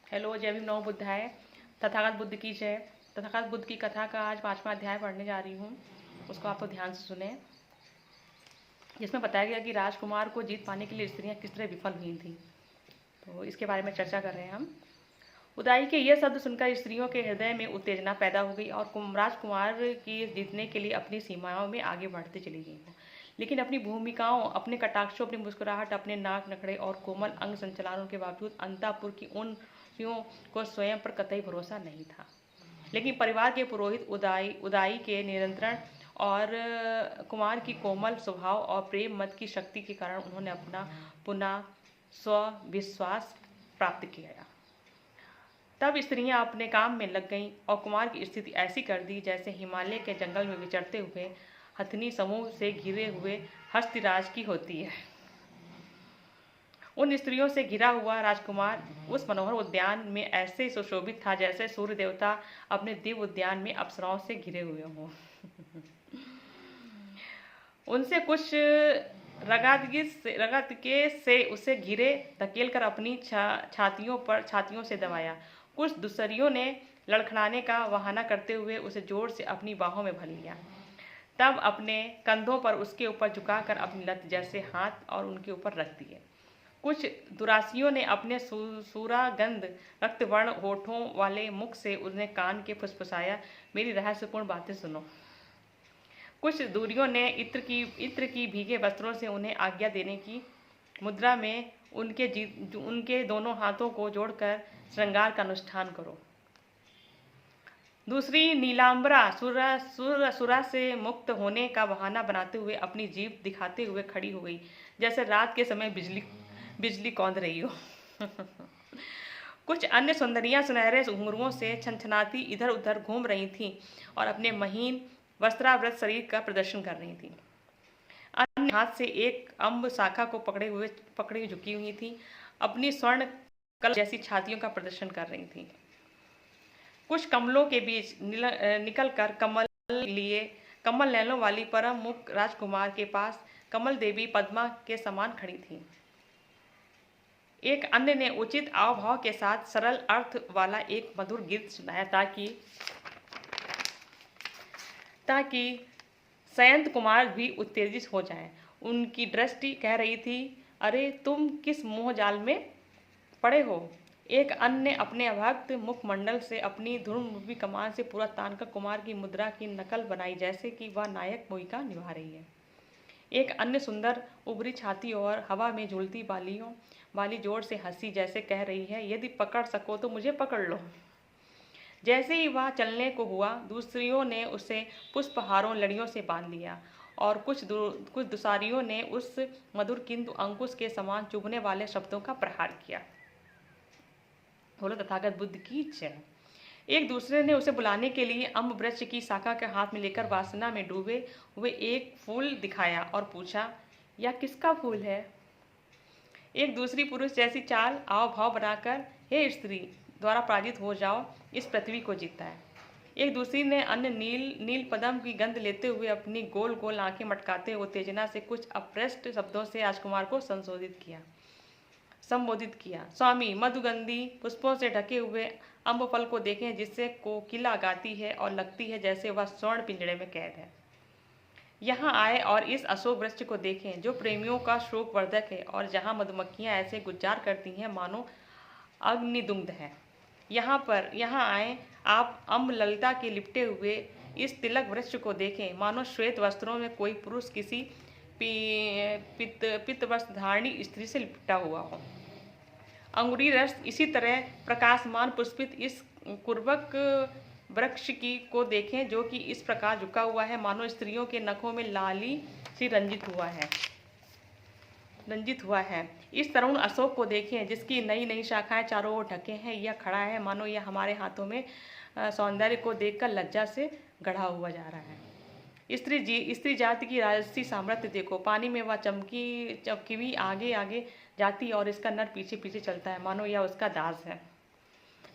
Hello, जय भीम, नमो बुद्धाय। तथागत बुद्ध की जय। तथागत बुद्ध की कथा का आज 5वां अध्याय पढ़ने जा रही हूँ। उसको आप तो ध्यान से सुने। जिसमें बताया गया कि राजकुमार को जीत पाने के लिए स्त्रियां किस तरह विफल हुई थी। तो इसके बारे में चर्चा कर रहे हैं हम। उदाई के ये शब्द सुनकर स्त्रियों के हृदय में उत्तेजना पैदा हो गई और राजकुमार की जीतने के लिए अपनी सीमाओं में आगे बढ़ते चली गई। लेकिन अपनी भूमिकाओं, अपने कटाक्षों, अपनी मुस्कुराहट, अपने नाक नखड़े और कोमल अंग संचालनों के बावजूद अंतापुर की उन स्त्रियों को स्वयं पर कतई भरोसा नहीं था। लेकिन परिवार के पुरोहित उदाई के नियंत्रण और कुमार की कोमल स्वभाव और प्रेम मत की शक्ति के कारण उन्होंने अपना पुनः स्वविश्वास प्राप्त किया। तब स्त्रियां अपने काम में लग गईं और कुमार की स्थिति ऐसी कर दी जैसे हिमालय के जंगल में विचरते हुए हथनी समूह से घिरे हुए हस्तिराज की होती है। उन स्त्रियों से घिरा हुआ राजकुमार उस मनोहर उद्यान में ऐसे सुशोभित था जैसे सूर्य देवता अपने दिव्य उद्यान में अप्सराओं से घिरे हुए हों। उनसे कुछ रगत से उसे घिरे धकेल कर अपनी छातियों से दबाया। कुछ दुसरियों ने लड़खड़ाने का बहाना करते हुए उसे जोर से अपनी बाहों में भर लिया। तब अपने कंधों पर उसके ऊपर झुकाकर अपनी लत जैसे हाथ और उनके ऊपर रख दिए। कुछ दुरासियों ने अपने सूरागंध रक्तवर्ण होठों वाले मुख से उन्हें कान के फुसफुसाया, मेरी रहस्यपूर्ण बातें सुनो। कुछ दूरियों ने इत्र की भीगे वस्त्रों से उन्हें आज्ञा देने की मुद्रा में उनके दोनों हाथों को जोड़कर श्रृंगार का अनुष्ठान करो। दूसरी नीलांबरा सुरा से मुक्त होने का बहाना बनाते हुए अपनी जीभ दिखाते हुए खड़ी हो गई, जैसे रात के समय बिजली कौंध रही हो। कुछ अन्य सुंदरियां सुनहरे घुंघरुओं से छनछनाती इधर उधर घूम रही थीं और अपने महीन वस्त्रावृत शरीर का प्रदर्शन कर रही थीं। अन्य हाथ से एक अम्ब शाखा को पकड़े झुकी हुई थीं, अपनी स्वर्ण कल जैसी छातियों का प्रदर्शन कर रही थीं। कुछ कमलों के बीच निकल कर कमल नैनों वाली परम मुख राजकुमार के पास कमल देवी पद्मा के समान खड़ी थीं। एक अन्य ने उचित आवभाव के साथ सरल अर्थ वाला एक मधुर गीत सुनाया ताकि सयंत कुमार भी उत्तेजित हो जाएं। उनकी दृष्टि कह रही थी, अरे तुम किस मोह जाल में पड़े हो। एक अन्य ने अपने अभक्त मुखमंडल से अपनी धूम्ररूपी कमान से पूरा तानकर कुमार की मुद्रा की नकल बनाई, जैसे कि वह नायक भूमिका निभा रही है। एक अन्य सुंदर उभरी छाती और हवा में झूलती बालियों वाली जोर से हंसी, जैसे कह रही है, यदि पकड़ सको तो मुझे पकड़ लो। जैसे ही वह चलने को हुआ, दूसरियों ने उसे पुष्पहारों लड़ियों से बांध लिया और कुछ दुसारियों ने उस मधुर किंतु अंकुश के समान चुभने वाले शब्दों का प्रहार किया। बोलो तथागत बुद्ध की जय। एक दूसरे ने उसे बुलाने के लिए अम्ब वृक्ष की शाखा के हाथ में लेकर वासना में डूबे हुए एक फूल दिखाया और पूछा, यह किसका फूल है। एक दूसरी पुरुष जैसी चाल आव भाव बनाकर, हे स्त्री, द्वारा पराजित हो जाओ, इस पृथ्वी को जीता है। एक दूसरी ने अन्य नील पदम की गंध लेते हुए अपनी गोल गोल आंखें मटकाते हुए उत्तेजना से कुछ अप्रष्ट शब्दों से राजकुमार को संबोधित किया। स्वामी, मधुगंधी पुष्पों से ढके हुए अम्ब फल को देखें, जिससे कोकिला गाती है और लगती है जैसे वह स्वर्ण पिंजड़े में कैद है। यहाँ आए और इस अशोक वृक्ष को देखें, जो प्रेमियों का शोकवर्धक है और जहाँ मधुमक्खियाँ ऐसे गुज्जार करती हैं मानो अग्निदुग्ध है। यहाँ आए आप अम्ब ललिता के लिपटे हुए इस तिलक वृक्ष को देखें, मानो श्वेत वस्त्रों में कोई पुरुष किसी पित्त वस्त्र धारणी स्त्री से लिपटा हुआ हो। अंगुरी रस इसी तरह प्रकाशमान पुष्पित इस कुर्बक वृक्ष को देखें, जो कि इस प्रकार झुका हुआ है मानो स्त्रियों के नखों में लाली से रंजित हुआ है। इस तरुण अशोक को देखें, जिसकी नई नई शाखाएं चारों ओर ढके हैं। यह खड़ा है मानो यह हमारे हाथों में सौंदर्य को देखकर लज्जा से गढ़ा हुआ जा रहा है। स्त्री जाति की राजसी सामर्थ्य देखो, पानी में वह चमकी हुई आगे आगे जाती और इसका नर पीछे पीछे चलता है, मानो यह उसका दास है।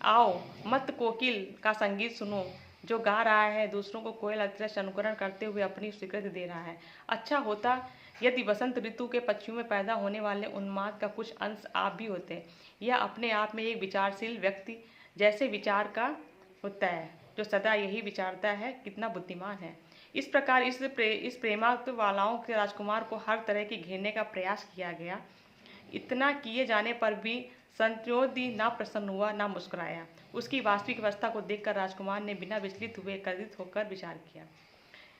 आओ मत कोकिल का संगीत सुनो, जो गा रहा है दूसरों को कोयल अदृश्य अनुकरण करते हुए अपनी स्वीकृति दे रहा है। अच्छा होता यदि वसंत ऋतु के पक्षियों में पैदा होने वाले उन्माद का कुछ अंश आप भी होते। यह अपने आप में एक विचारशील व्यक्ति जैसे विचार का होता है, जो सदा यही विचारता है कितना बुद्धिमान है। इस प्रकार इस प्रेमात्म वालाओं के राजकुमार को हर तरह की घेरने का प्रयास किया गया। इतना किए जाने पर भी संत्योदी ना प्रसन्न हुआ ना मुस्कुराया। उसकी वास्तविक अवस्था को देखकर राजकुमार ने बिना विचलित हुए क्रोधित होकर विचार किया,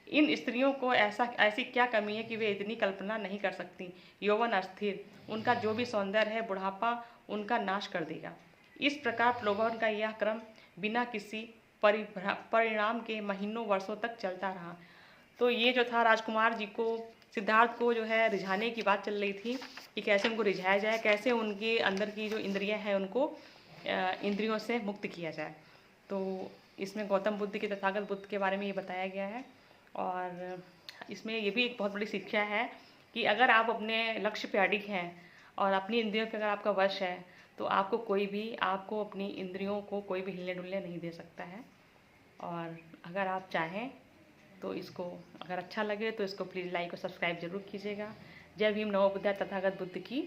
इन स्त्रियों को ऐसी क्या कमी है कि वे इतनी कल्पना नहीं कर सकती। यौवन अस्थिर, उनका जो भी सौंदर्य है बुढ़ापा उनका नाश कर देगा। इस प्रकार प्रलोभन का यह क्रम बिना किसी परिणाम के महीनों वर्षों तक चलता रहा। तो ये जो था राजकुमार जी को, सिद्धार्थ को जो है रिझाने की बात चल रही थी कि कैसे उनको रिझाया जाए, कैसे उनके अंदर की जो इंद्रियां हैं उनको इंद्रियों से मुक्त किया जाए। तो इसमें गौतम बुद्ध के, तथागत बुद्ध के बारे में ये बताया गया है। और इसमें ये भी एक बहुत बड़ी शिक्षा है कि अगर आप अपने लक्ष्य पे अडिग हैं और अपनी इंद्रियों पे अगर आपका वश है तो आपको अपनी इंद्रियों को कोई भी हिलने डुलने नहीं दे सकता है। और अगर आप चाहें तो इसको, अगर अच्छा लगे तो इसको प्लीज़ लाइक और सब्सक्राइब जरूर कीजिएगा। जय भीम, नमो बुद्धाय, तथागत बुद्ध की